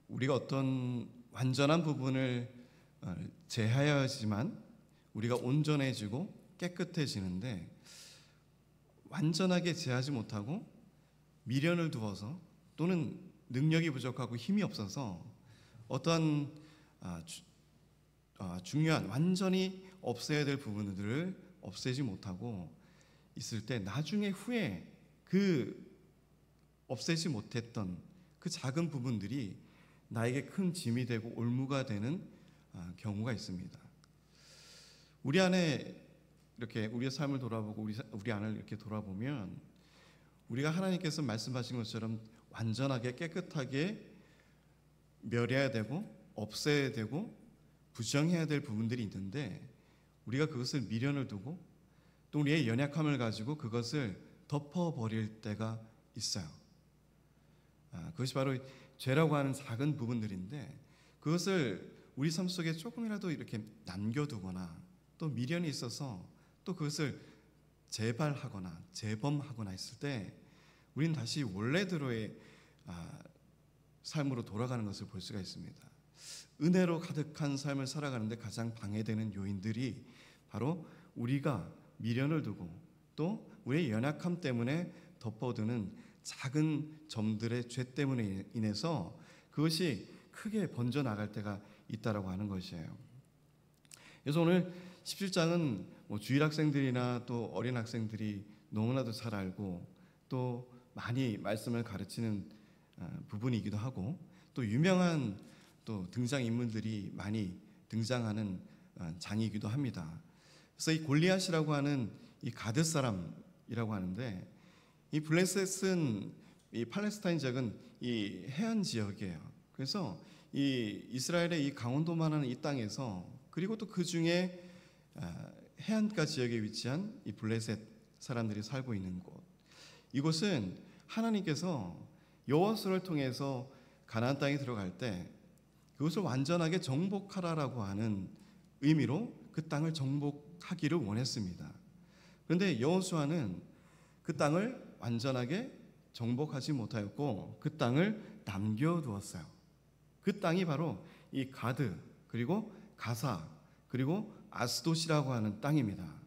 우리가 어떤 완전한 부분을 제하여야지만 우리가 온전해지고 깨끗해지는데, 완전하게 제하지 못하고 미련을 두어서 또는 능력이 부족하고 힘이 없어서 어떠한 중요한 완전히 없애야 될 부분들을 없애지 못하고 있을 때, 나중에 후에 그 없애지 못했던 그 작은 부분들이 나에게 큰 짐이 되고 올무가 되는 경우가 있습니다. 우리 안에 이렇게 우리의 삶을 돌아보고 우리 안을 이렇게 돌아보면, 우리가 하나님께서 말씀하신 것처럼 완전하게 깨끗하게 멸해야 되고 없애야 되고 부정해야 될 부분들이 있는데, 우리가 그것을 미련을 두고 또 우리의 연약함을 가지고 그것을 덮어버릴 때가 있어요. 그것이 바로 죄라고 하는 작은 부분들인데, 그것을 우리 삶 속에 조금이라도 이렇게 남겨두거나 또 미련이 있어서 또 그것을 재발하거나 재범하거나 했을 때, 우리는 다시 원래대로의 삶으로 돌아가는 것을 볼 수가 있습니다. 은혜로 가득한 삶을 살아가는데 가장 방해되는 요인들이 바로 우리가 미련을 두고 또 우리의 연약함 때문에 덮어두는 작은 점들의 죄 때문에 인해서 그것이 크게 번져나갈 때가 있다라고 하는 것이에요. 그래서 오늘 17장은 주일 학생들이나 또 어린 학생들이 너무나도 잘 알고 또 많이 말씀을 가르치는 부분이기도 하고, 또 유명한 또 등장인물들이 많이 등장하는 장이기도 합니다. 그래서 이 골리앗이라고 하는 이 가드 사람이라고 하는데, 이 블레셋은 이 팔레스타인 지역은 이 해안 지역이에요. 그래서 이 이스라엘의 이 강원도만한 이 땅에서, 그리고 또 그 중에 해안가 지역에 위치한 이 블레셋 사람들이 살고 있는 곳, 이곳은 하나님께서 여호수아를 통해서 가나안 땅에 들어갈 때 그것을 완전하게 정복하라라고 하는 의미로 그 땅을 정복하기를 원했습니다. 그런데 여호수아는 그 땅을 완전하게 정복하지 못하였고 그 땅을 남겨두었어요. 그 땅이 바로 이 가드, 그리고 가사, 그리고 아스돗이라고 하는 땅입니다.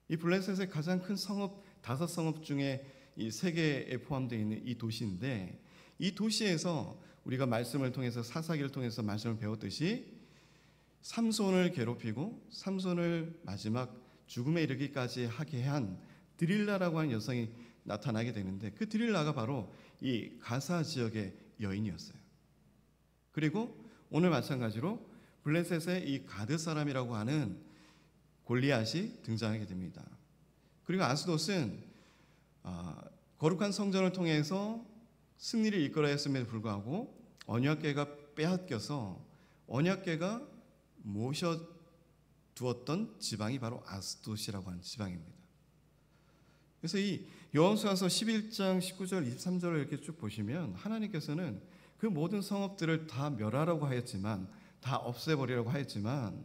이 블레셋의 가장 큰 성읍 5성읍 중에 이 3개에 포함되어 있는 이 도시인데, 이 도시에서 우리가 말씀을 통해서, 사사기를 통해서 말씀을 배웠듯이 삼손을 괴롭히고 삼손을 마지막 죽음에 이르기까지 하게 한 드릴라라고 하는 여성이 나타나게 되는데, 그 드릴라가 바로 이 가사 지역의 여인이었어요. 그리고 오늘 마찬가지로 블레셋의 이 가드 사람이라고 하는 골리앗이 등장하게 됩니다. 그리고 아스돗은 거룩한 성전을 통해서 승리를 이끌어야 했음에도 불구하고 언약궤가 빼앗겨서 언약궤가 모셔두었던 지방이 바로 아스돗이라고 하는 지방입니다. 그래서 이 여호수아서 11장 19절 23절을 이렇게 쭉 보시면, 하나님께서는 그 모든 성읍들을 다 멸하라고 하였지만, 다 없애버리라고 하였지만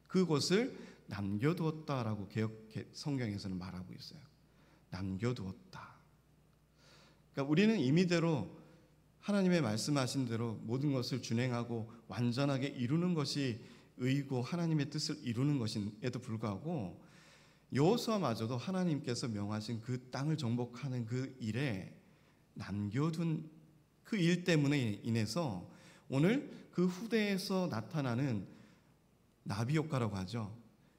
그곳을 남겨두었다라고 개역 성경에서는 말하고 있어요. 남겨두었다. 그러니까 우리는 임의대로 하나님의 말씀하신 대로 모든 것을 준행하고 완전하게 이루는 것이 의고 하나님의 뜻을 이루는 것임에도 불구하고, 여호수아마저도 하나님께서 명하신 그 땅을 정복하는 그 일에 남겨둔 그 일 때문에 인해서 오늘 그 후대에서 나타나는 나비 효과라고 하죠.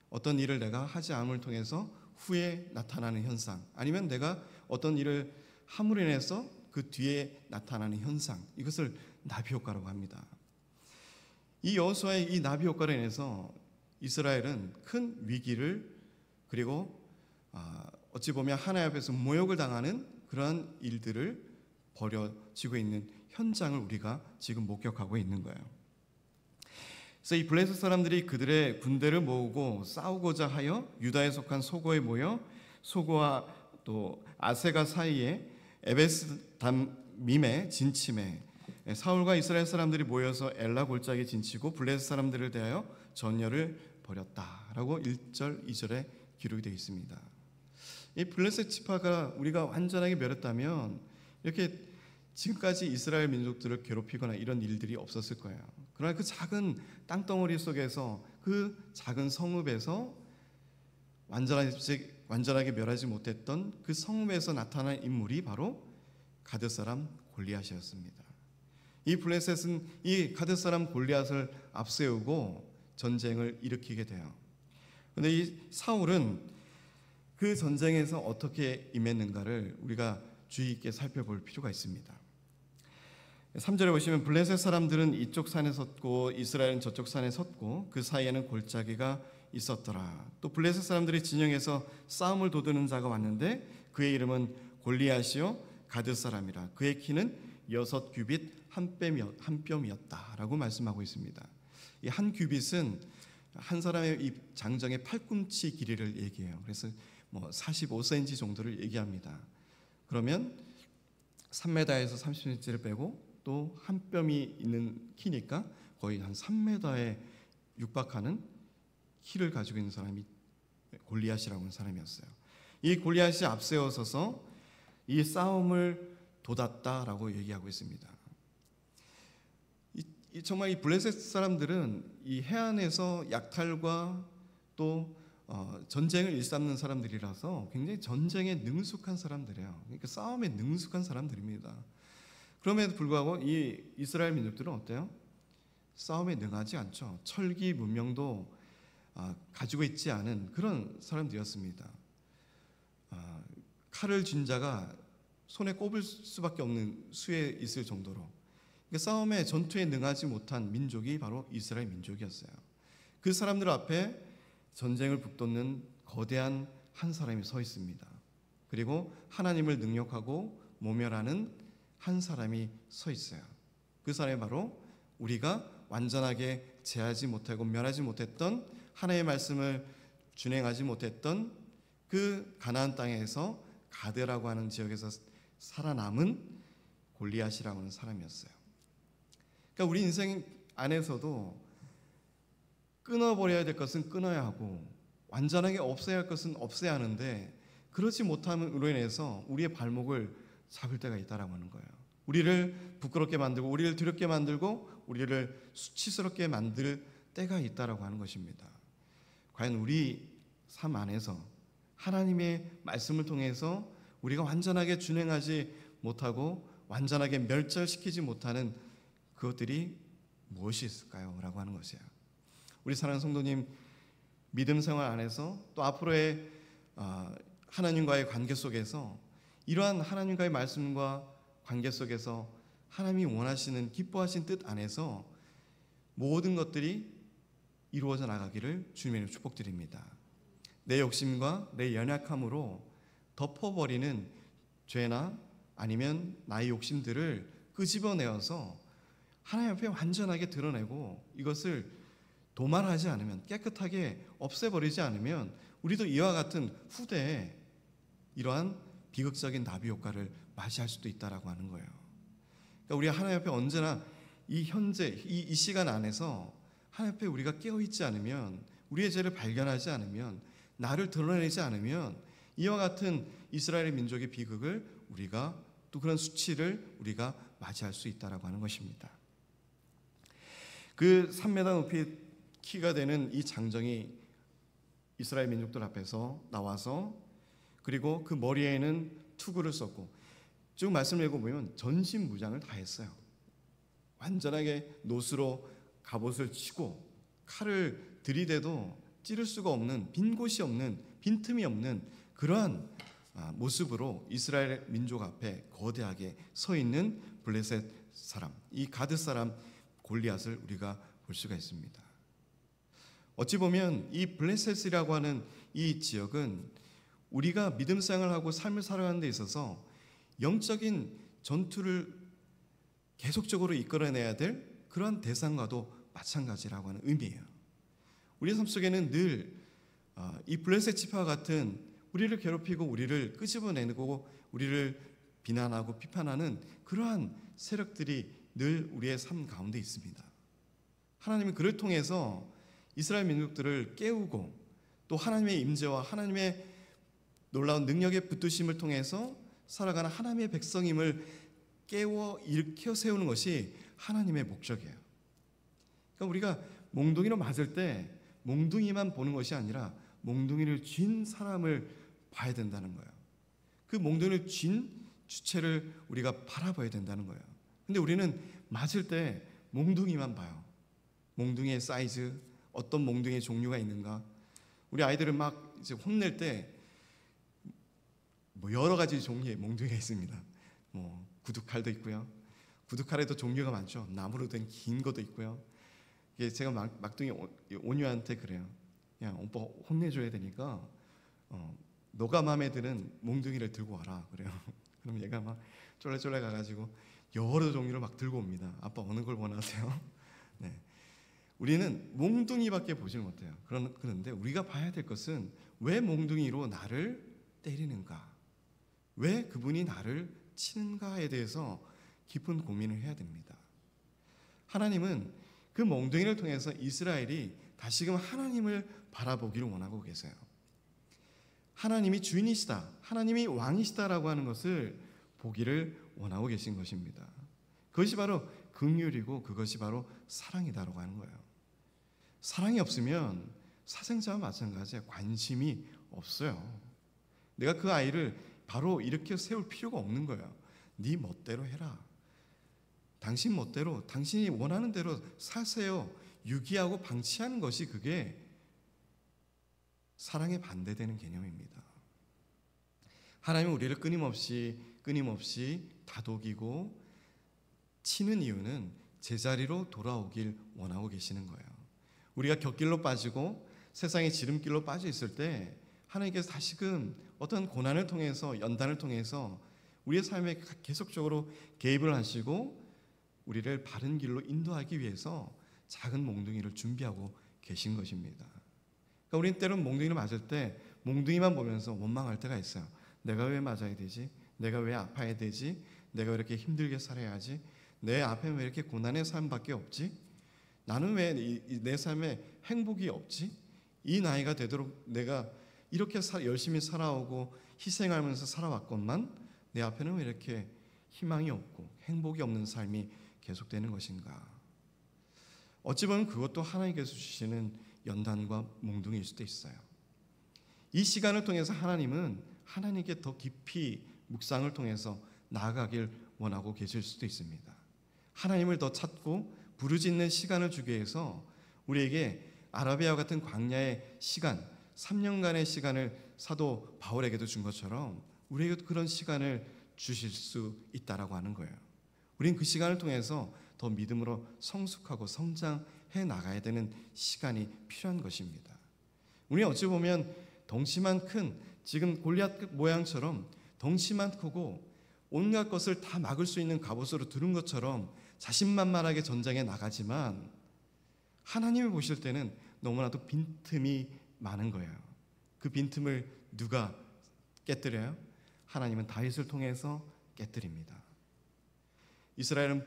어떤 일을 내가 하지 않음을 통해서 후에 나타나는 현상, 아니면 내가 어떤 일을 함으로 인해서 그 뒤에 나타나는 현상, 이것을 나비 효과라고 합니다. 이 여호수아의 이 나비 효과로 인해서 이스라엘은 큰 위기를, 그리고 어찌 보면 하나님 앞에서 모욕을 당하는 그러한 일들을 벌어지고 있는 현장을 우리가 지금 목격하고 있는 거예요. 그래서 이 블레셋 사람들이 그들의 군대를 모으고 싸우고자 하여 유다에 속한 소고에 모여 소고와 또 아세가 사이에 에베스 담밈에 진침해 사울과 이스라엘 사람들이 모여서 엘라 골짜기에 진치고 블레셋 사람들을 대하여 전열을 벌였다라고 1절 2절에 기록이 되어 있습니다. 이 블레셋 지파가 우리가 완전하게 멸했다면 이렇게 지금까지 이스라엘 민족들을 괴롭히거나 이런 일들이 없었을 거예요. 그러나 그 작은 땅덩어리 속에서, 그 작은 성읍에서 완전하게 멸하지 못했던 그 성읍에서 나타난 인물이 바로 가드 사람 골리앗이었습니다. 이 블레셋은 이 가드 사람 골리앗을 앞세우고 전쟁을 일으키게 돼요. 그런데 이 사울은 그 전쟁에서 어떻게 임했는가를 우리가 주의 있게 살펴볼 필요가 있습니다. 3절에 보시면 블레셋 사람들은 이쪽 산에 섰고 이스라엘은 저쪽 산에 섰고 그 사이에는 골짜기가 있었더라. 또 블레셋 사람들이 진영에서 싸움을 도두는 자가 왔는데 그의 이름은 골리앗이요 가드 사람이라. 그의 키는 6규빗 한 뼘이었다라고 말씀하고 있습니다. 이 한 규빗은 한 사람의 이 장정의 팔꿈치 길이를 얘기해요. 그래서 45cm 정도를 얘기합니다. 그러면 3m에서 30cm를 빼고 또 한 뼘이 있는 키니까 거의 한 3m에 육박하는 키를 가지고 있는 사람이 골리앗이라고 하는 사람이었어요. 이 골리앗이 앞세워서서 이 싸움을 돋았다라고 얘기하고 있습니다. 정말 이 블레셋 사람들은 이 해안에서 약탈과 또 전쟁을 일삼는 사람들이라서 굉장히 전쟁에 능숙한 사람들이에요. 그러니까 싸움에 능숙한 사람들입니다. 그럼에도 불구하고 이 이스라엘 민족들은 어때요? 싸움에 능하지 않죠. 철기 문명도 가지고 있지 않은 그런 사람들이었습니다. 칼을 쥔 자가 손에 꼽을 수밖에 없는 수에 있을 정도로, 그러니까 싸움에 전투에 능하지 못한 민족이 바로 이스라엘 민족이었어요. 그 사람들 앞에 전쟁을 북돋는 거대한 한 사람이 서 있습니다. 그리고 하나님을 능력하고 모멸하는 한 사람이 서 있어요. 그 사람이 바로 우리가 완전하게 제하지 못하고 멸하지 못했던, 하나님의 말씀을 준행하지 못했던 그 가나안 땅에서 가드라고 하는 지역에서 살아남은 골리앗이라고 하는 사람이었어요. 그러니까 우리 인생 안에서도 끊어버려야 될 것은 끊어야 하고 완전하게 없애야 할 것은 없애야 하는데, 그렇지 못함으로 인해서 우리의 발목을 잡을 때가 있다라고 하는 거예요. 우리를 부끄럽게 만들고 우리를 두렵게 만들고 우리를 수치스럽게 만들 때가 있다라고 하는 것입니다. 과연 우리 삶 안에서 하나님의 말씀을 통해서 우리가 완전하게 준행하지 못하고 완전하게 멸절시키지 못하는 그것들이 무엇이 있을까요? 라고 하는 것이에요. 우리 사랑하는 성도님, 믿음 생활 안에서 또 앞으로의 하나님과의 관계 속에서 이러한 하나님과의 말씀과 관계 속에서 하나님이 원하시는 기뻐하신 뜻 안에서 모든 것들이 이루어져 나가기를 주님의 축복드립니다. 내 욕심과 내 연약함으로 덮어버리는 죄나 아니면 나의 욕심들을 끄집어내어서 하나님 앞에 완전하게 드러내고 이것을 도말하지 않으면, 깨끗하게 없애버리지 않으면 우리도 이와 같은 후대에 이러한 비극적인 나비 효과를 맞이할 수도 있다라고 하는 거예요. 그러니까 우리 하나님 앞에 언제나 이 현재 이 시간 안에서 하나님 앞에 우리가 깨어있지 않으면, 우리의 죄를 발견하지 않으면, 나를 드러내지 않으면 이와 같은 이스라엘의 민족의 비극을 우리가, 또 그런 수치를 우리가 맞이할 수 있다라고 하는 것입니다. 그 3m 높이 키가 되는 이 장정이 이스라엘 민족들 앞에서 나와서, 그리고 그 머리에는 투구를 썼고, 쭉 말씀을 읽어보면 전신무장을 다 했어요. 완전하게 노스로 갑옷을 치고 칼을 들이대도 찌를 수가 없는, 빈 곳이 없는, 빈틈이 없는 그러한 모습으로 이스라엘 민족 앞에 거대하게 서 있는 블레셋 사람, 이 가드 사람 골리앗을 우리가 볼 수가 있습니다. 어찌 보면 이 블레셋이라고 하는 이 지역은 우리가 믿음 생활을 하고 삶을 살아가는 데 있어서 영적인 전투를 계속적으로 이끌어내야 될 그러한 대상과도 마찬가지라고 하는 의미예요. 우리 삶 속에는 늘 이 블레셋 지파와 같은 우리를 괴롭히고 우리를 끄집어내고 우리를 비난하고 비판하는 그러한 세력들이 늘 우리의 삶 가운데 있습니다. 하나님은 그를 통해서 이스라엘 민족들을 깨우고 또 하나님의 임재와 하나님의 놀라운 능력의 붙드심을 통해서 살아가는 하나님의 백성임을 깨워 일으켜 세우는 것이 하나님의 목적이에요. 그러니까 우리가 몽둥이로 맞을 때 몽둥이만 보는 것이 아니라 몽둥이를 쥔 사람을 봐야 된다는 거예요. 그 몽둥이를 쥔 주체를 우리가 바라봐야 된다는 거예요. 근데 우리는 맞을 때 몽둥이만 봐요. 몽둥이의 사이즈, 어떤 몽둥이의 종류가 있는가. 우리 아이들을 막 이제 혼낼 때 뭐 여러 가지 종류의 몽둥이가 있습니다. 뭐 구두칼도 있고요. 구두칼에도 종류가 많죠. 나무로 된 긴 것도 있고요. 이게 제가 막둥이 온유한테 그래요. 야, 오빠 혼내줘야 되니까 너가 마음에 드는 몽둥이를 들고 와라 그래요. 그럼 얘가 막 쫄래쫄래 가가지고 여러 종류를 막 들고 옵니다. 아빠 어느 걸 원하세요? 네. 우리는 몽둥이밖에 보질 못해요. 그런데 우리가 봐야 될 것은 왜 몽둥이로 나를 때리는가? 왜 그분이 나를 치는가에 대해서 깊은 고민을 해야 됩니다. 하나님은 그 몽둥이를 통해서 이스라엘이 다시금 하나님을 바라보기를 원하고 계세요. 하나님이 주인이시다, 하나님이 왕이시다라고 하는 것을 보기를 원하고 계신 것입니다. 그것이 바로 긍휼이고 그것이 바로 사랑이다라고 하는 거예요. 사랑이 없으면 사생자와 마찬가지에 관심이 없어요. 내가 그 아이를 바로 일으켜 세울 필요가 없는 거예요. 네 멋대로 해라. 당신 멋대로, 당신이 원하는 대로 사세요. 유기하고 방치하는 것이 그게 사랑에 반대되는 개념입니다. 하나님은 우리를 끊임없이 다독이고 치는 이유는 제자리로 돌아오길 원하고 계시는 거예요. 우리가 곁길로 빠지고 세상의 지름길로 빠져 있을 때 하나님께서 다시금 어떤 고난을 통해서, 연단을 통해서 우리의 삶에 계속적으로 개입을 하시고 우리를 바른 길로 인도하기 위해서 작은 몽둥이를 준비하고 계신 것입니다. 그러니까 우리는 때로는 몽둥이를 맞을 때 몽둥이만 보면서 원망할 때가 있어요. 내가 왜 맞아야 되지? 내가 왜 아파야 되지? 내가 왜 이렇게 힘들게 살아야 하지? 내 앞에는 왜 이렇게 고난의 삶밖에 없지? 나는 왜 내 삶에 행복이 없지? 이 나이가 되도록 내가 이렇게 열심히 살아오고 희생하면서 살아왔건만 내 앞에는 왜 이렇게 희망이 없고 행복이 없는 삶이 계속되는 것인가? 어찌 보면 그것도 하나님께서 주시는 연단과 몽둥이일 수도 있어요. 이 시간을 통해서 하나님은 하나님께 더 깊이 묵상을 통해서 나아가길 원하고 계실 수도 있습니다. 하나님을 더 찾고 부르짖는 시간을 주기 위해서 우리에게 아라비아와 같은 광야의 시간, 3년간의 시간을 사도 바울에게도 준 것처럼 우리에게도 그런 시간을 주실 수 있다라고 하는 거예요. 우리는 그 시간을 통해서 더 믿음으로 성숙하고 성장해 나가야 되는 시간이 필요한 것입니다. 우리는 어찌 보면 덩치만 큰, 지금 골리앗 모양처럼 덩치만 크고 온갖 것을 다 막을 수 있는 갑옷으로 두른 것처럼 자신만만하게 전장에 나가지만 하나님이 보실 때는 너무나도 빈틈이 많은 거예요. 그 빈틈을 누가 깨뜨려요? 하나님은 다윗을 통해서 깨뜨립니다. 이스라엘은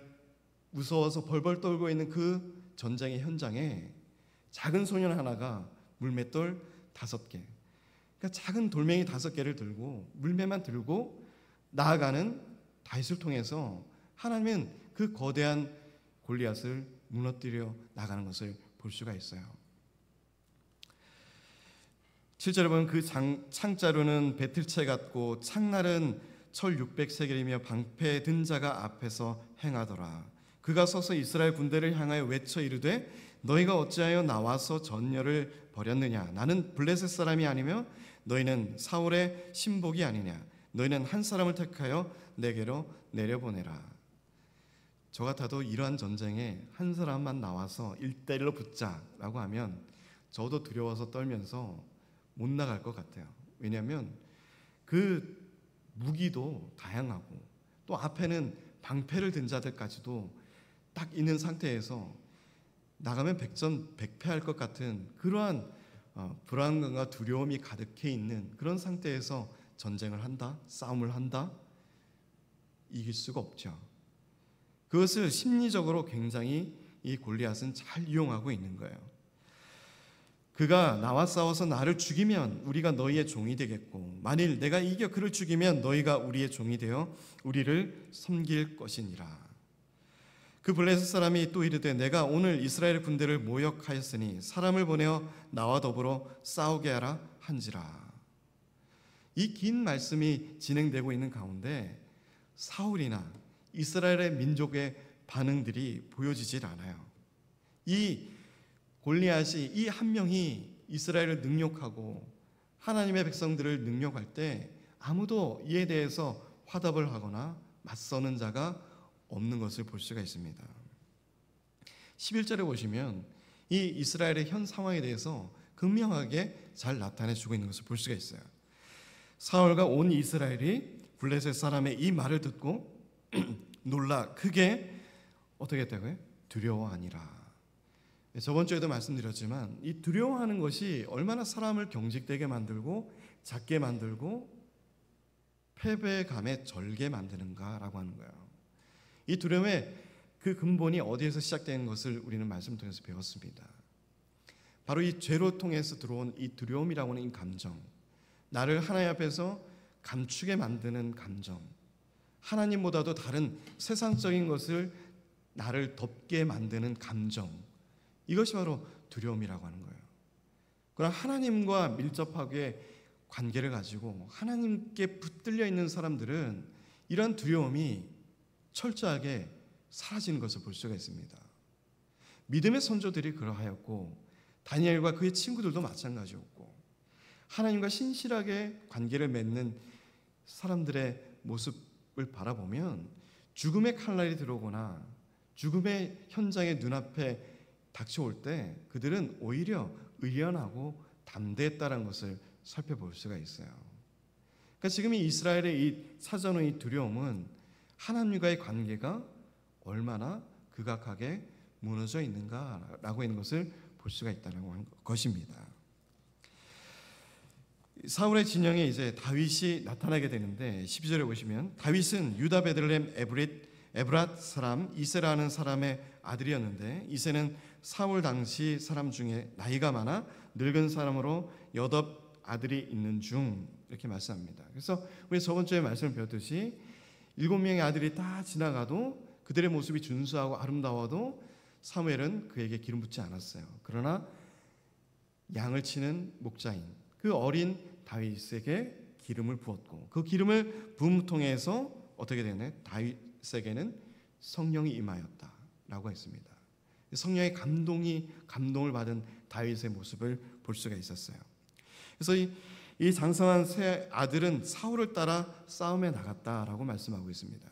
무서워서 벌벌 떨고 있는 그 전쟁의 현장에 작은 소년 하나가 물맷돌 5개, 그러니까 작은 돌멩이 5개를 들고 물매만 들고 나아가는 다윗을 통해서 하나님은 그 거대한 골리앗을 무너뜨려 나가는 것을 볼 수가 있어요. 7절에 보면 그 창자루는 배틀채 같고 창날은 철 600세겔이며 방패 든 자가 앞에서 행하더라. 그가 서서 이스라엘 군대를 향하여 외쳐 이르되 너희가 어찌하여 나와서 전열을 벌였느냐? 나는 블레셋 사람이 아니며 너희는 사울의 신복이 아니냐? 너희는 한 사람을 택하여 내게로 내려보내라. 저 같아도 이러한 전쟁에 한 사람만 나와서 1대1로 붙자라고 하면 저도 두려워서 떨면서 못 나갈 것 같아요. 왜냐하면 그 무기도 다양하고 또 앞에는 방패를 든 자들까지도 딱 있는 상태에서 나가면 백전백패할 것 같은 그러한 불안감과 두려움이 가득해 있는 그런 상태에서 전쟁을 한다, 싸움을 한다, 이길 수가 없죠. 그것을 심리적으로 굉장히 이 골리앗은 잘 이용하고 있는 거예요. 그가 나와 싸워서 나를 죽이면 우리가 너희의 종이 되겠고 만일 내가 이겨 그를 죽이면 너희가 우리의 종이 되어 우리를 섬길 것이니라. 그 블레셋 사람이 또 이르되 내가 오늘 이스라엘 군대를 모욕하였으니 사람을 보내어 나와 더불어 싸우게 하라 한지라. 이 긴 말씀이 진행되고 있는 가운데 사울이나 이스라엘의 민족의 반응들이 보여지질 않아요. 이 골리앗이 이 한 명이 이스라엘을 능욕하고 하나님의 백성들을 능욕할 때 아무도 이에 대해서 화답을 하거나 맞서는 자가 없는 것을 볼 수가 있습니다. 11절에 보시면 이 이스라엘의 현 상황에 대해서 극명하게 잘 나타내주고 있는 것을 볼 수가 있어요. 사울과 온 이스라엘이 블레셋 사람의 이 말을 듣고 놀라 크게 어떻게 했다고요? 두려워하니라. 저번 주에도 말씀드렸지만 이 두려워하는 것이 얼마나 사람을 경직되게 만들고 작게 만들고 패배감에 절게 만드는가라고 하는 거예요. 이 두려움의 그 근본이 어디에서 시작되는 것을 우리는 말씀 통해서 배웠습니다. 바로 이 죄로 통해서 들어온 이 두려움이라고 하는 이 감정, 나를 하나님 앞에서 감추게 만드는 감정, 하나님보다도 다른 세상적인 것을 나를 덮게 만드는 감정, 이것이 바로 두려움이라고 하는 거예요. 그러나 하나님과 밀접하게 관계를 가지고 하나님께 붙들려 있는 사람들은 이런 두려움이 철저하게 사라지는 것을 볼 수가 있습니다. 믿음의 선조들이 그러하였고 다니엘과 그의 친구들도 마찬가지였고 하나님과 신실하게 관계를 맺는 사람들의 모습을 바라보면 죽음의 칼날이 들어오거나 죽음의 현장에 눈앞에 닥쳐올 때 그들은 오히려 의연하고 담대했다는 것을 살펴볼 수가 있어요. 그러니까 지금 이 이스라엘의 이 사전의 이 두려움은 하나님과의 관계가 얼마나 극악하게 무너져 있는가라고 하는 것을 볼 수가 있다는 것입니다. 사울의 진영에 이제 다윗이 나타나게 되는데 12절에 보시면 다윗은 유다 베들레헴 에브랏 사람 이세라는 사람의 아들이었는데 이세는 사울 당시 사람 중에 나이가 많아 늙은 사람으로 8 아들이 있는 중 이렇게 말씀합니다. 그래서 우리 저번 주에 말씀을 배웠듯이 7명의 아들이 다 지나가도 그들의 모습이 준수하고 아름다워도 사무엘은 그에게 기름 붓지 않았어요. 그러나 양을 치는 목자인 그 어린 다윗에게 기름을 부었고 그 기름을 부음 통해서 어떻게 되나요? 다윗에게는 성령이 임하였다라고 했습니다. 성령의 감동을 받은 다윗의 모습을 볼 수가 있었어요. 그래서 이 장성한 세 아들은 사울을 따라 싸움에 나갔다라고 말씀하고 있습니다.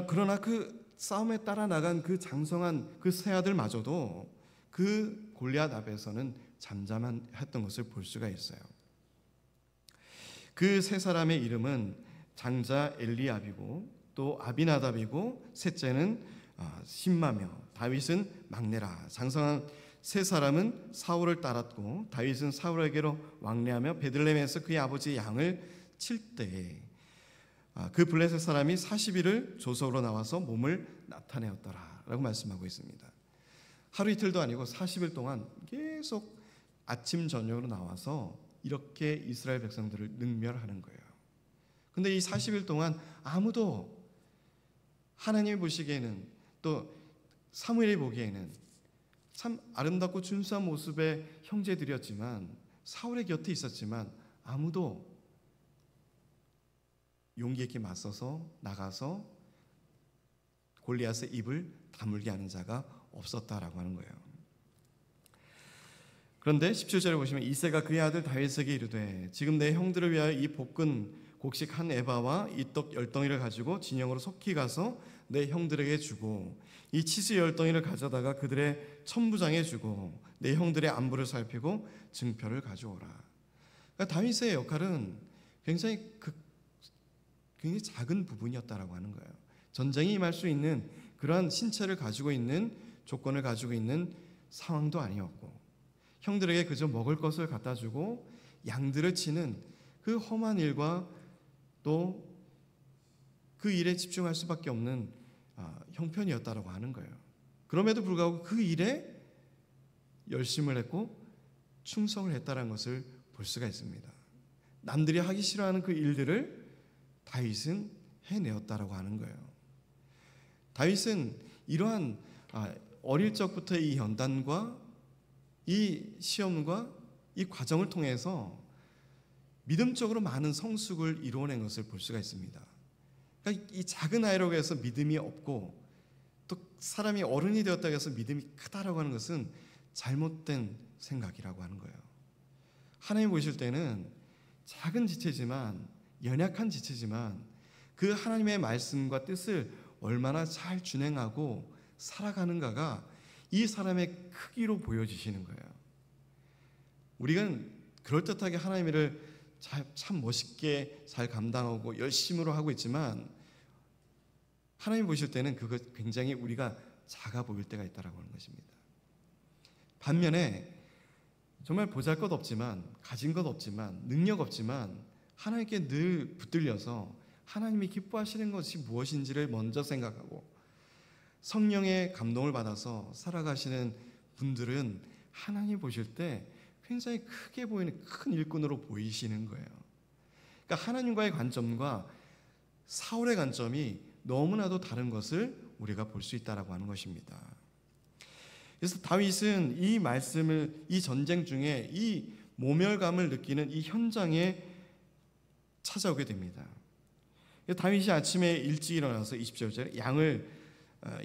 그러나 그 싸움에 따라 나간 그 장성한 그 세 아들마저도 그 골리앗 앞에서는 잠잠했던 것을 볼 수가 있어요. 그 세 사람의 이름은 장자 엘리압이고 또 아비나답이고 셋째는 심마며 다윗은 막내라. 장성한 세 사람은 사울을 따랐고 다윗은 사울에게로 왕래하며 베들레헴에서 그의 아버지 양을 칠 때에 그 블레셋 사람이 40일을 조석으로 나와서 몸을 나타내었더라 라고 말씀하고 있습니다. 하루 이틀도 아니고 40일 동안 계속 아침 저녁으로 나와서 이렇게 이스라엘 백성들을 능멸하는 거예요. 근데 이 40일 동안 아무도 하나님이 보시기에는 또 사무엘이 보기에는 참 아름답고 준수한 모습의 형제들이었지만 사울의 곁에 있었지만 아무도 용기 있게 맞서서 나가서 골리앗의 입을 다물게 하는 자가 없었다라고 하는 거예요. 그런데 17절에 보시면 이새가 그의 아들 다윗에게 이르되 지금 내 형들을 위하여 이 볶은 곡식 한 에바와 이 떡 10덩이를 가지고 진영으로 속히 가서 내 형들에게 주고 이 치즈 10덩이를 가져다가 그들의 천부장에 주고 내 형들의 안부를 살피고 증표를 가져오라. 그러니까 다윗의 역할은 굉장히 작은 부분이었다라고 하는 거예요. 전쟁이 임할 수 있는 그러한 신체를 가지고 있는 조건을 가지고 있는 상황도 아니었고 형들에게 그저 먹을 것을 갖다 주고 양들을 치는 그 험한 일과 또 그 일에 집중할 수밖에 없는 형편이었다라고 하는 거예요. 그럼에도 불구하고 그 일에 열심을 했고 충성을 했다는 것을 볼 수가 있습니다. 남들이 하기 싫어하는 그 일들을 다윗은 해내었다라고 하는 거예요. 다윗은 이러한 어릴 적부터 이 연단과 이 시험과 이 과정을 통해서 믿음적으로 많은 성숙을 이루어낸 것을 볼 수가 있습니다. 그러니까 이 작은 아이라고 해서 믿음이 없고 또 사람이 어른이 되었다고 해서 믿음이 크다라고 하는 것은 잘못된 생각이라고 하는 거예요. 하나님 보실 때는 작은 지체지만, 연약한 지체지만 그 하나님의 말씀과 뜻을 얼마나 잘 준행하고 살아가는가가 이 사람의 크기로 보여지시는 거예요. 우리가 그럴듯하게 하나님의 일을 참 멋있게 잘 감당하고 열심으로 하고 있지만 하나님 보실 때는 그것 굉장히 우리가 작아 보일 때가 있다라고 하는 것입니다. 반면에 정말 보잘것없지만, 가진 것 없지만, 능력 없지만 하나님께 늘 붙들려서 하나님이 기뻐하시는 것이 무엇인지를 먼저 생각하고 성령의 감동을 받아서 살아가시는 분들은 하나님 보실 때 굉장히 크게 보이는 큰 일꾼으로 보이시는 거예요. 그러니까 하나님과의 관점과 사울의 관점이 너무나도 다른 것을 우리가 볼 수 있다라고 하는 것입니다. 그래서 다윗은 이 말씀을, 이 전쟁 중에 이 모멸감을 느끼는 이 현장에 찾아오게 됩니다. 다윗이 아침에 일찍 일어나서 27절에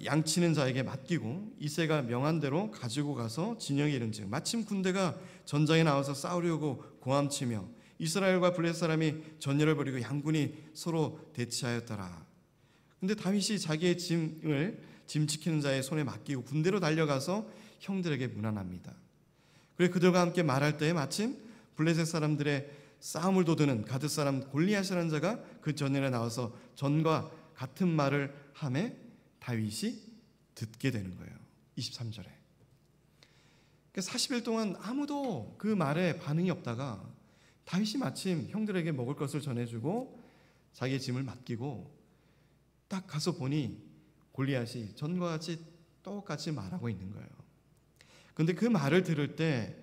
양치는 자에게 맡기고 이새가 명한 대로 가지고 가서 진영에 이른즉 마침 군대가 전장에 나와서 싸우려고 고함치며 이스라엘과 블레셋 사람이 전열을 벌이고 양군이 서로 대치하였더라. 근데 다윗이 자기의 짐 지키는 자의 손에 맡기고 군대로 달려가서 형들에게 문안합니다. 그리고 그들과 함께 말할 때에 마침 블레셋 사람들의 싸움을 도두는 가드 사람 골리앗이라는 자가 그 전열에 나와서 전과 같은 말을 하매 다윗이 듣게 되는 거예요. 23절에 40일 동안 아무도 그 말에 반응이 없다가 다윗이 마침 형들에게 먹을 것을 전해주고 자기의 짐을 맡기고 딱 가서 보니 골리앗이 전과 같이 똑같이 말하고 있는 거예요. 그런데 그 말을 들을 때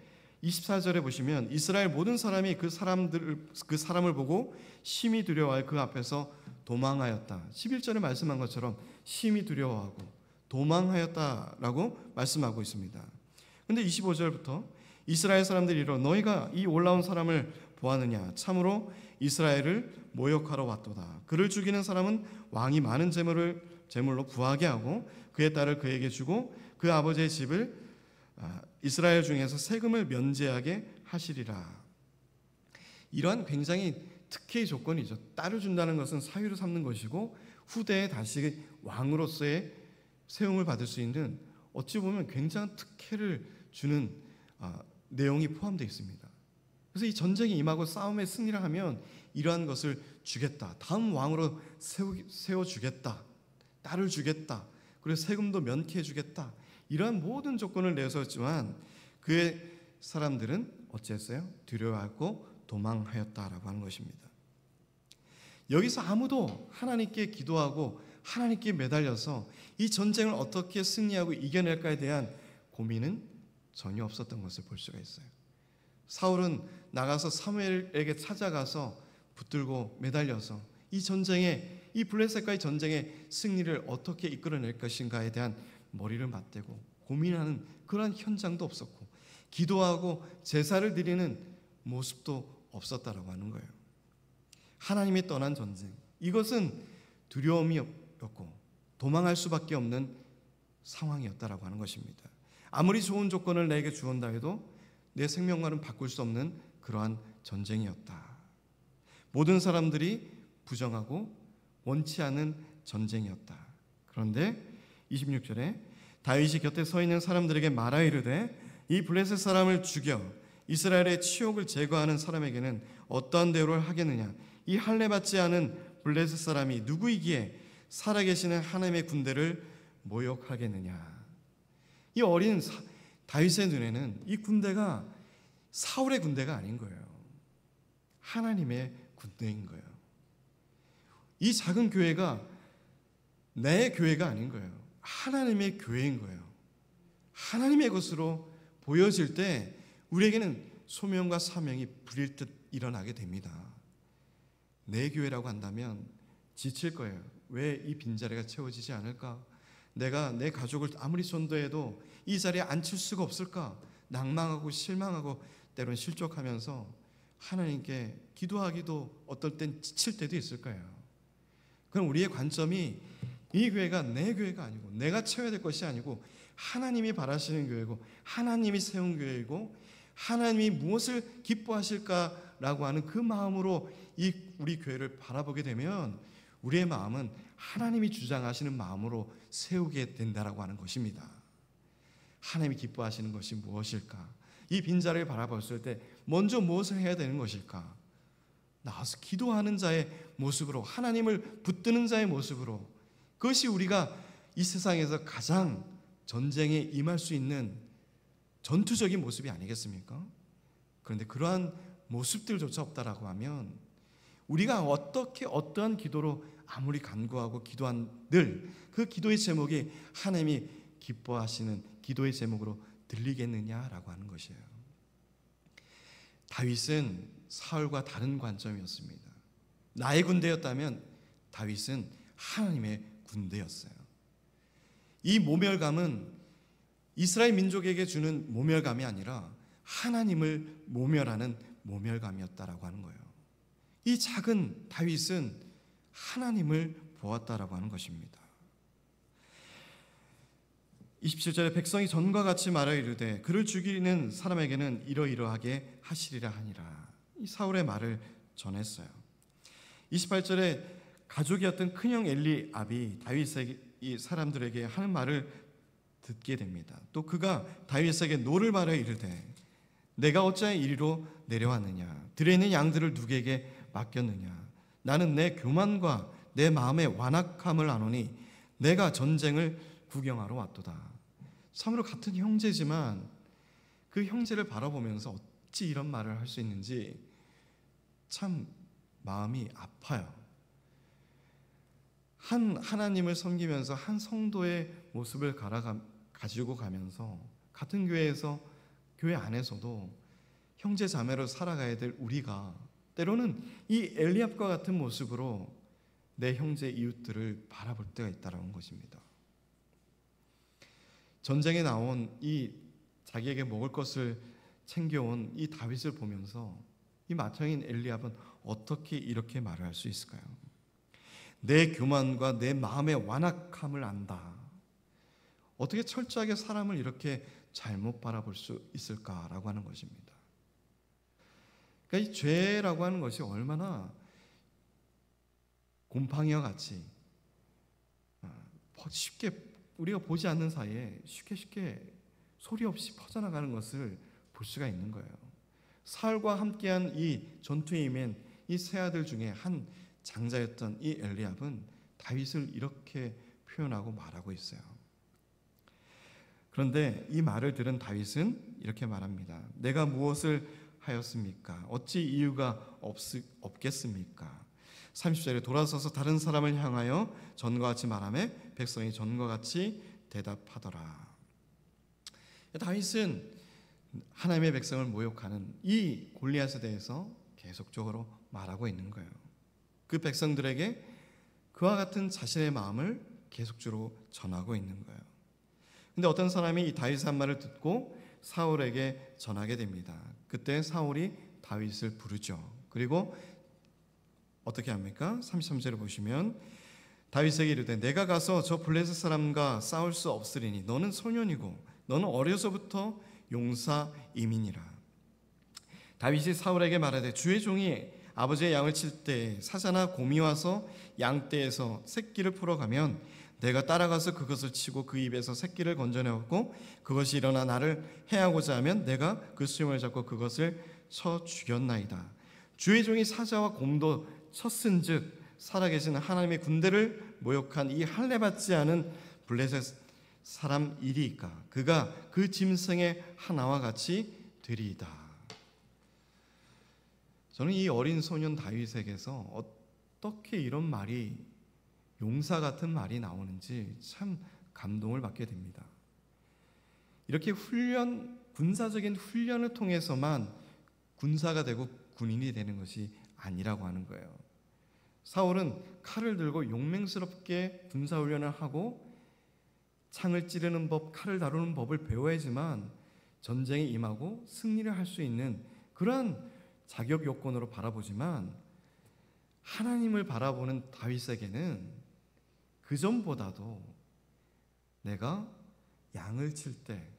24절에 보시면 이스라엘 모든 사람이 그 사람을 보고 심히 두려워하여 그 앞에서 도망하였다. 11절에 말씀한 것처럼 심히 두려워하고 도망하였다라고 말씀하고 있습니다. 그런데 25절부터 이스라엘 사람들이 이르러 너희가 이 올라온 사람을 보았느냐? 참으로 이스라엘을 모욕하러 왔도다. 그를 죽이는 사람은 왕이 많은 제물로 부하게 하고 그의 딸을 그에게 주고 그 아버지의 집을 이스라엘 중에서 세금을 면제하게 하시리라. 이러한 굉장히 특혜의 조건이죠. 딸을 준다는 것은 사위로 삼는 것이고 후대에 다시 왕으로서의 세움을 받을 수 있는 어찌 보면 굉장한 특혜를 주는 내용이 포함되어 있습니다. 그래서 이 전쟁이 임하고 싸움에 승리를 하면 이러한 것을 주겠다. 다음 왕으로 세워주겠다. 딸을 주겠다. 그리고 세금도 면케해 주겠다. 이러한 모든 조건을 내세웠지만 그의 사람들은 어찌했어요? 두려워하고 도망하였다라고 하는 것입니다. 여기서 아무도 하나님께 기도하고 하나님께 매달려서 이 전쟁을 어떻게 승리하고 이겨낼까에 대한 고민은 전혀 없었던 것을 볼 수가 있어요. 사울은 나가서 사무엘에게 찾아가서 붙들고 매달려서 이 전쟁에, 이 블레셋과의 전쟁의 승리를 어떻게 이끌어낼 것인가에 대한 머리를 맞대고 고민하는 그런 현장도 없었고 기도하고 제사를 드리는 모습도 없었다라고 하는 거예요. 하나님이 떠난 전쟁, 이것은 두려움이 없고 도망할 수밖에 없는 상황이었다라고 하는 것입니다. 아무리 좋은 조건을 내게 주었다 해도 내 생명과는 바꿀 수 없는 그러한 전쟁이었다. 모든 사람들이 부정하고 원치 않은 전쟁이었다. 그런데 26절에 다윗이 곁에 서 있는 사람들에게 말하 이르되 이 블레셋 사람을 죽여 이스라엘의 치욕을 제거하는 사람에게는 어떠한 대우를 하겠느냐? 이 할례 받지 않은 블레셋 사람이 누구이기에 살아계시는 하나님의 군대를 모욕하겠느냐? 이 어린 다윗의 눈에는 이 군대가 사울의 군대가 아닌 거예요. 하나님의 군대인 거예요. 이 작은 교회가 내 교회가 아닌 거예요. 하나님의 교회인 거예요. 하나님의 것으로 보여질 때 우리에게는 소명과 사명이 불일듯 일어나게 됩니다. 내 교회라고 한다면 지칠 거예요. 왜 이 빈자리가 채워지지 않을까? 내가 내 가족을 아무리 선도해도 이 자리에 앉힐 수가 없을까? 낭망하고 실망하고 때로는 실족하면서 하나님께 기도하기도 어떨 땐 지칠 때도 있을 거예요. 그럼 우리의 관점이 이 교회가 내 교회가 아니고 내가 채워야 될 것이 아니고 하나님이 바라시는 교회고 하나님이 세운 교회이고 하나님이 무엇을 기뻐하실까라고 하는 그 마음으로 우리 교회를 바라보게 되면 우리의 마음은 하나님이 주장하시는 마음으로 세우게 된다라고 하는 것입니다. 하나님이 기뻐하시는 것이 무엇일까? 이 빈자리를 바라봤을 때 먼저 무엇을 해야 되는 것일까? 나와서 기도하는 자의 모습으로, 하나님을 붙드는 자의 모습으로, 그것이 우리가 이 세상에서 가장 전쟁에 임할 수 있는 전투적인 모습이 아니겠습니까? 그런데 그러한 모습들조차 없다라고 하면 우리가 어떠한 기도로 아무리 간구하고 기도한들 그 기도의 제목이 하나님이 기뻐하시는 기도의 제목으로 들리겠느냐라고 하는 것이에요. 다윗은 사울과 다른 관점이었습니다. 나의 군대였다면 다윗은 하나님의 군대였어요. 이 모멸감은 이스라엘 민족에게 주는 모멸감이 아니라 하나님을 모멸하는 모멸감이었다라고 하는 거예요. 이 작은 다윗은 하나님을 보았다라고 하는 것입니다. 27절에 백성이 전과 같이 말하 이르되 그를 죽이는 사람에게는 이러이러하게 하시리라 하니라. 이 사울의 말을 전했어요. 28절에 가족이었던 큰형 엘리압이 다윗에게 이 사람들에게 하는 말을 듣게 됩니다. 또 그가 다윗에게 노를 말하 이르되 내가 어찌하여 이리로 내려왔느냐? 들에 있는 양들을 누구에게 맡겼느냐? 나는 내 교만과 내 마음의 완악함을 아노니 내가 전쟁을 구경하러 왔도다. 참으로 같은 형제지만 그 형제를 바라보면서 어찌 이런 말을 할 수 있는지 참 마음이 아파요. 하나님을 섬기면서 한 성도의 모습을 가지고 가면서 같은 교회에서 교회 안에서도 형제 자매로 살아가야 될 우리가 때로는 이 엘리압과 같은 모습으로 내 형제 이웃들을 바라볼 때가 있다는 것입니다. 전쟁에 나온 이 자기에게 먹을 것을 챙겨온 이 다윗을 보면서 이 맏형인 엘리압은 어떻게 이렇게 말을 할 수 있을까요? 내 교만과 내 마음의 완악함을 안다. 어떻게 철저하게 사람을 이렇게 잘못 바라볼 수 있을까라고 하는 것입니다. 그러니까 이 죄라고 하는 것이 얼마나 곰팡이와 같이 쉽게 우리가 보지 않는 사이에 쉽게 소리 없이 퍼져나가는 것을 볼 수가 있는 거예요. 사울과 함께한 이 전투에 임한 이 세 아들 중에 한 장자였던 이 엘리압은 다윗을 이렇게 표현하고 말하고 있어요. 그런데 이 말을 들은 다윗은 이렇게 말합니다. 내가 무엇을 하였습니까? 어찌 이유가 없겠습니까? 30절에 돌아서서 다른 사람을 향하여 전과 같이 말하며 백성이 전과 같이 대답하더라. 다윗은 하나님의 백성을 모욕하는 이 골리앗에 대해서 계속적으로 말하고 있는 거예요. 그 백성들에게 그와 같은 자신의 마음을 계속적으로 전하고 있는 거예요. 근데 어떤 사람이 이 다윗의 한 말을 듣고 사울에게 전하게 됩니다. 그때 사울이 다윗을 부르죠. 그리고 어떻게 합니까? 33절을 보시면 다윗에게 이르되 내가 가서 저 블레셋 사람과 싸울 수 없으리니 너는 소년이고 너는 어려서부터 용사임이니라. 다윗이 사울에게 말하되 주의 종이 아버지의 양을 칠 때 사자나 곰이 와서 양떼에서 새끼를 풀어가면 내가 따라가서 그것을 치고 그 입에서 새끼를 건져내었고 그것이 일어나 나를 해하고자 하면 내가 그 수염을 잡고 그것을 쳐 죽였나이다. 주의 종이 사자와 곰도 쳤은즉 살아계신 하나님의 군대를 모욕한 이 할례받지 않은 블레셋 사람 이리이까 그가 그 짐승의 하나와 같이 되리이다. 저는 이 어린 소년 다윗에게서 어떻게 이런 말이 용사 같은 말이 나오는지 참 감동을 받게 됩니다. 이렇게 군사적인 훈련을 통해서만 군사가 되고 군인이 되는 것이 아니라고 하는 거예요. 사울은 칼을 들고 용맹스럽게 군사훈련을 하고 창을 찌르는 법, 칼을 다루는 법을 배워야지만 전쟁에 임하고 승리를 할 수 있는 그러한 자격 요건으로 바라보지만, 하나님을 바라보는 다윗에게는 그 전보다도 내가 양을 칠 때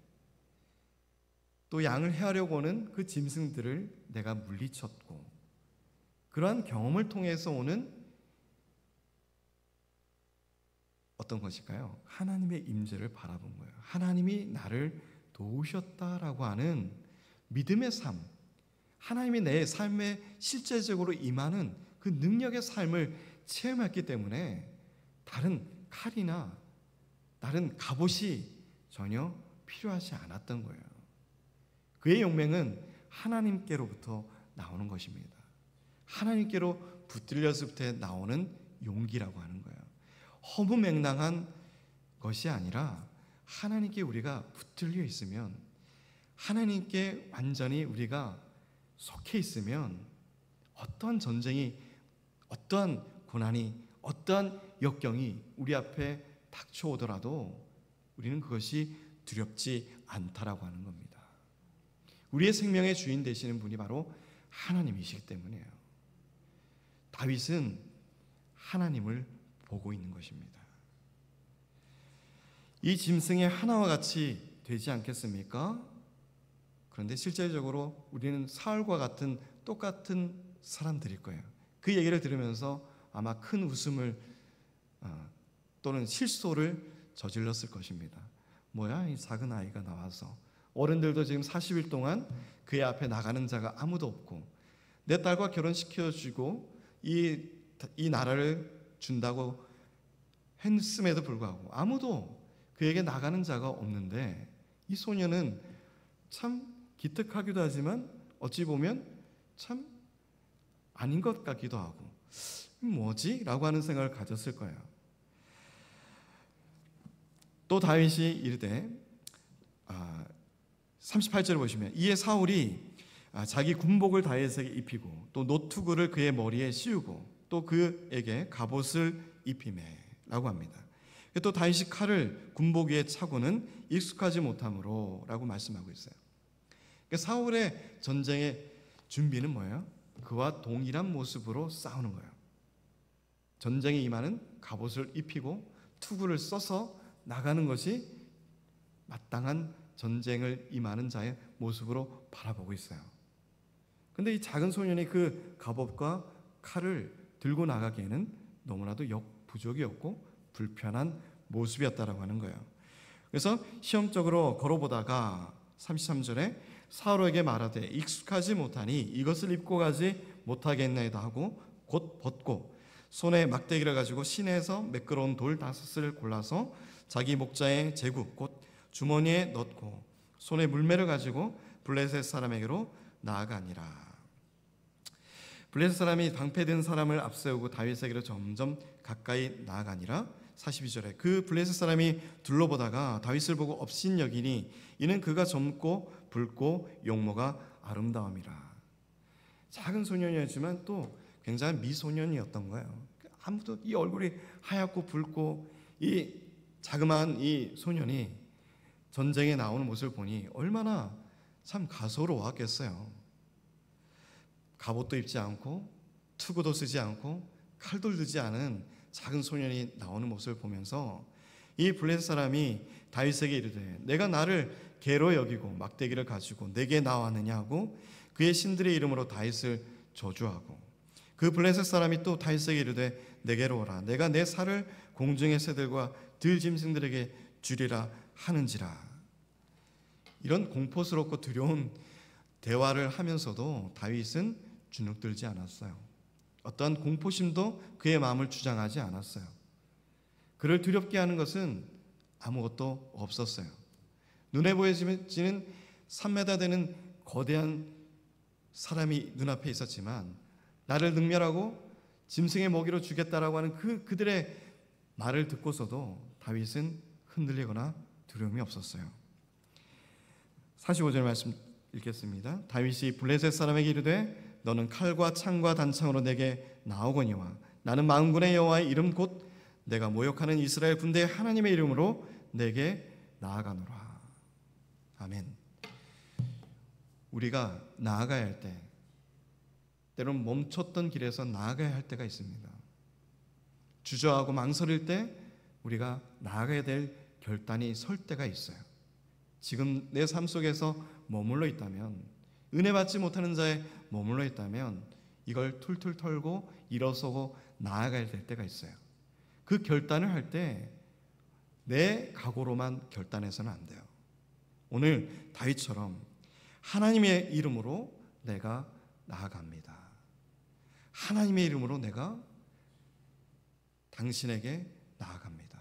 또 양을 해하려고 하는 그 짐승들을 내가 물리쳤고, 그러한 경험을 통해서 오는 어떤 것일까요? 하나님의 임재를 바라본 거예요. 하나님이 나를 도우셨다라고 하는 믿음의 삶, 하나님이 내 삶에 실제적으로 임하는 그 능력의 삶을 체험했기 때문에 다른 칼이나 다른 갑옷이 전혀 필요하지 않았던 거예요. 그의 용맹은 하나님께로부터 나오는 것입니다. 하나님께로 붙들렸을 때 나오는 용기라고 하는 거예요. 허무맹랑한 것이 아니라 하나님께 우리가 붙들려 있으면, 하나님께 완전히 우리가 속해 있으면 어떠한 전쟁이, 어떠한 고난이, 어떠한 역경이 우리 앞에 닥쳐오더라도 우리는 그것이 두렵지 않다라고 하는 겁니다. 우리의 생명의 주인 되시는 분이 바로 하나님이시기 때문이에요. 다윗은 하나님을 보고 있는 것입니다. 이 짐승의 하나와 같이 되지 않겠습니까? 그런데 실제적으로 우리는 사울과 같은 똑같은 사람들일 거예요. 그 얘기를 들으면서 아마 큰 웃음을 또는 실소를 저질렀을 것입니다. 뭐야, 이 작은 아이가 나와서, 어른들도 지금 40일 동안 그의 앞에 나가는 자가 아무도 없고, 내 딸과 결혼시켜주고 이 나라를 준다고 했음에도 불구하고 아무도 그에게 나가는 자가 없는데, 이 소녀는 참 기특하기도 하지만 어찌 보면 참 아닌 것 같기도 하고, 뭐지? 라고 하는 생각을 가졌을 거예요. 또 다윗이 이르되 38절을 보시면, 이에 사울이 자기 군복을 다윗에게 입히고 또 노투구를 그의 머리에 씌우고 또 그에게 갑옷을 입히매 라고 합니다. 또 다윗이 칼을 군복 위에 차고는 익숙하지 못함으로 라고 말씀하고 있어요. 그러니까 사울의 전쟁의 준비는 뭐예요? 그와 동일한 모습으로 싸우는 거예요. 전쟁에 임하는 갑옷을 입히고 투구를 써서 나가는 것이 마땅한 전쟁을 임하는 자의 모습으로 바라보고 있어요. 근데 이 작은 소년이 그 갑옷과 칼을 들고 나가기에는 너무나도 부족이었고 불편한 모습이었다라고 하는 거예요. 그래서 시험적으로 걸어보다가 33절에 사울에게 말하되 익숙하지 못하니 이것을 입고 가지 못하겠나이다 하고 곧 벗고 손에 막대기를 가지고 시내에서 매끄러운 돌 5을 골라서 자기 목자의 제국 곧 주머니에 넣고 손에 물매를 가지고 블레셋 사람에게로 나아가니라. 블레셋 사람이 방패든 사람을 앞세우고 다윗에게로 점점 가까이 나아가니라. 42절에 그 블레셋 사람이 둘러보다가 다윗을 보고 업신여기니 이는 그가 젊고 붉고 용모가 아름다움이라. 작은 소년이었지만 또 굉장한 미소년이었던 거예요. 아무도 이 얼굴이 하얗고 붉고 이 자그마한 이 소년이 전쟁에 나오는 모습을 보니 얼마나 참 가소로웠겠어요. 갑옷도 입지 않고 투구도 쓰지 않고 칼도 들지 않은 작은 소년이 나오는 모습을 보면서 이 블레셋 사람이 다윗에게 이르되 내가 나를 개로 여기고 막대기를 가지고 내게 나왔느냐 하고 그의 신들의 이름으로 다윗을 저주하고 그 블레셋 사람이 또 다윗에게 이르되 내게로 오라 내가 내 살을 공중의 새들과 들짐승들에게 주리라 하는지라. 이런 공포스럽고 두려운 대화를 하면서도 다윗은 주눅들지 않았어요. 어떠한 공포심도 그의 마음을 주장하지 않았어요. 그를 두렵게 하는 것은 아무것도 없었어요. 눈에 보여지는 3m 되는 거대한 사람이 눈앞에 있었지만 나를 능멸하고 짐승의 먹이로 주겠다라고 하는 그들의 말을 듣고서도 다윗은 흔들리거나 두려움이 없었어요. 45절 말씀 읽겠습니다. 다윗이 블레셋 사람에게 이르되 너는 칼과 창과 단창으로 내게 나오거니와 나는 만군의 여호와의 이름 곧 내가 모욕하는 이스라엘 군대의 하나님의 이름으로 내게 나아가노라. 아멘. 우리가 나아가야 할 때, 때로는 멈췄던 길에서 나아가야 할 때가 있습니다. 주저하고 망설일 때 우리가 나아가야 될 결단이 설 때가 있어요. 지금 내 삶 속에서 머물러 있다면, 은혜 받지 못하는 자에 머물러 있다면 이걸 툴툴 털고 일어서고 나아가야 될 때가 있어요. 그 결단을 할 때 내 각오로만 결단해서는 안 돼요. 오늘 다윗처럼 하나님의 이름으로 내가 나아갑니다. 하나님의 이름으로 내가 당신에게 나아갑니다.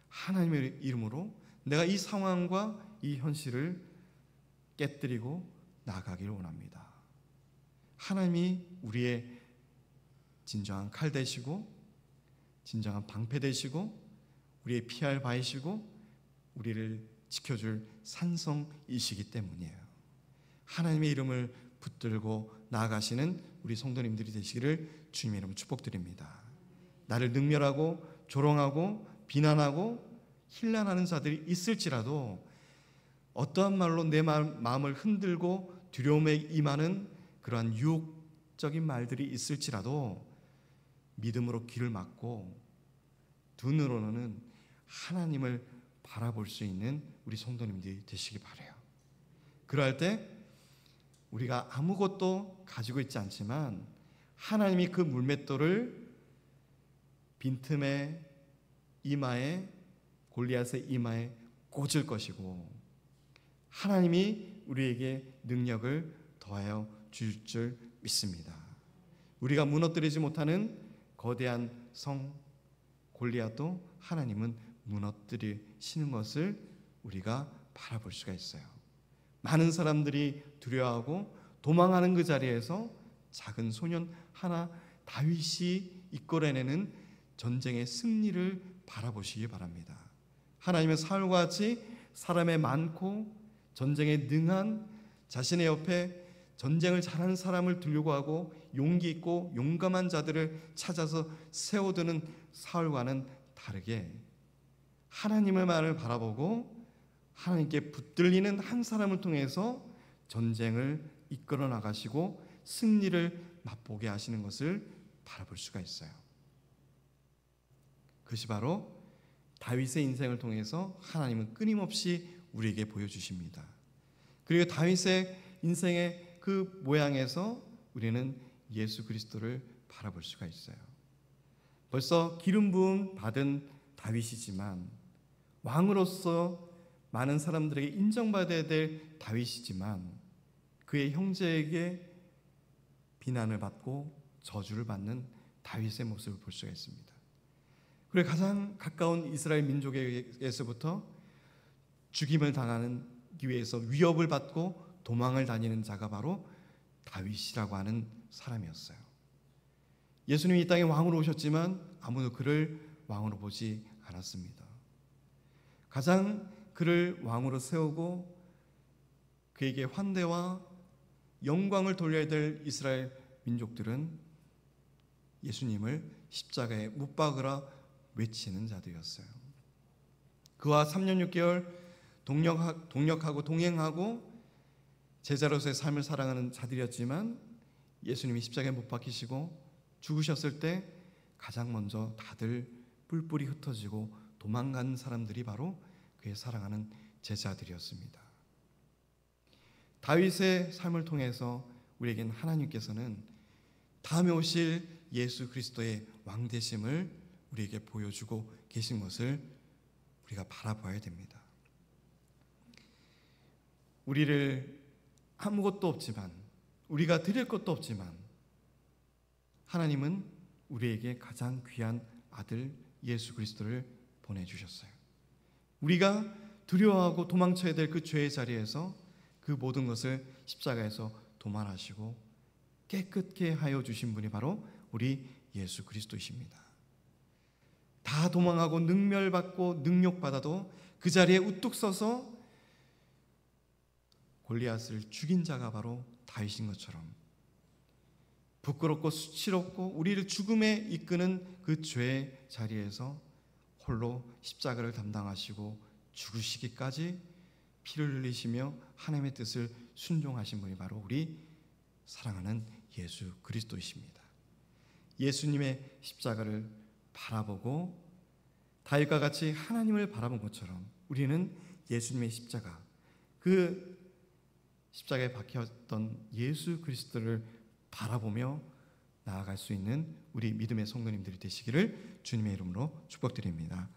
하나님의 이름으로 내가 이 상황과 이 현실을 깨뜨리고 나아가기를 원합니다. 하나님이 우리의 진정한 칼 되시고 진정한 방패 되시고 우리의 피할 바이시고 우리를 지켜줄 산성이시기 때문이에요. 하나님의 이름을 붙들고 나아가시는 우리 성도님들이 되시기를 주님의 이름으로 축복드립니다. 나를 능멸하고 조롱하고 비난하고 힐난하는 자들이 있을지라도 어떠한 말로 내 마음을 흔들고 두려움에 임하는 그러한 유혹적인 말들이 있을지라도 믿음으로 귀를 막고 두 눈으로는 하나님을 바라볼 수 있는 우리 성도님들이 되시기 바라요. 그럴 때 우리가 아무것도 가지고 있지 않지만 하나님이 그 물맷돌을 빈틈에 이마에 골리앗의 이마에 꽂을 것이고 하나님이 우리에게 능력을 더하여 주실 줄 믿습니다. 우리가 무너뜨리지 못하는 거대한 성 골리앗도 하나님은 무너뜨리시는 것을 우리가 바라볼 수가 있어요. 많은 사람들이 두려워하고 도망하는 그 자리에서 작은 소년 하나 다윗이 이끌어내는 전쟁의 승리를 바라보시기 바랍니다. 하나님의 사울과 같이 사람의 많고 전쟁에 능한 자신의 옆에 전쟁을 잘하는 사람을 두려고 하고 용기 있고 용감한 자들을 찾아서 세워두는 사울과는 다르게 하나님의 말을 바라보고 하나님께 붙들리는 한 사람을 통해서 전쟁을 이끌어 나가시고 승리를 맛보게 하시는 것을 바라볼 수가 있어요. 그것이 바로 다윗의 인생을 통해서 하나님은 끊임없이 우리에게 보여주십니다. 그리고 다윗의 인생의 그 모양에서 우리는 예수 그리스도를 바라볼 수가 있어요. 벌써 기름 부음 받은 다윗이지만 왕으로서 많은 사람들에게 인정받아야 될 다윗이지만 그의 형제에게 비난을 받고 저주를 받는 다윗의 모습을 볼 수가 있습니다. 그리고 가장 가까운 이스라엘 민족에게서부터 죽임을 당하기 위해서 위협을 받고 도망을 다니는 자가 바로 다윗이라고 하는 사람이었어요. 예수님이 이 땅에 왕으로 오셨지만 아무도 그를 왕으로 보지 않았습니다. 가장 그를 왕으로 세우고 그에게 환대와 영광을 돌려야 될 이스라엘 민족들은 예수님을 십자가에 못 박으라 외치는 자들이었어요. 그와 3년 6개월 동력하고 동행하고 제자로서의 삶을 살아가는 자들이었지만 예수님이 십자가에 못 박히시고 죽으셨을 때 가장 먼저 다들 뿔뿔이 흩어지고 도망간 사람들이 바로 그의 사랑하는 제자들이었습니다. 다윗의 삶을 통해서 우리에겐 하나님께서는 다음에 오실 예수 그리스도의 왕되심을 우리에게 보여주고 계신 것을 우리가 바라봐야 됩니다. 우리를 아무것도 없지만 우리가 드릴 것도 없지만 하나님은 우리에게 가장 귀한 아들 예수 그리스도를 보내주셨어요. 우리가 두려워하고 도망쳐야 될 그 죄의 자리에서 그 모든 것을 십자가에서 도말하시고 깨끗게 하여 주신 분이 바로 우리 예수 그리스도이십니다. 다 도망하고 능멸받고 능욕받아도 그 자리에 우뚝 서서 골리앗을 죽인 자가 바로 다윗인 것처럼 부끄럽고 수치롭고 우리를 죽음에 이끄는 그 죄의 자리에서 홀로 십자가를 담당하시고 죽으시기까지 피를 흘리시며 하나님의 뜻을 순종하신 분이 바로 우리 사랑하는 예수 그리스도이십니다. 예수님의 십자가를 바라보고 다윗과 같이 하나님을 바라본 것처럼 우리는 예수님의 십자가, 그 십자가에 박혔던 예수 그리스도를 바라보며 나아갈 수 있는 우리 믿음의 성도님들이 되시기를 주님의 이름으로 축복드립니다.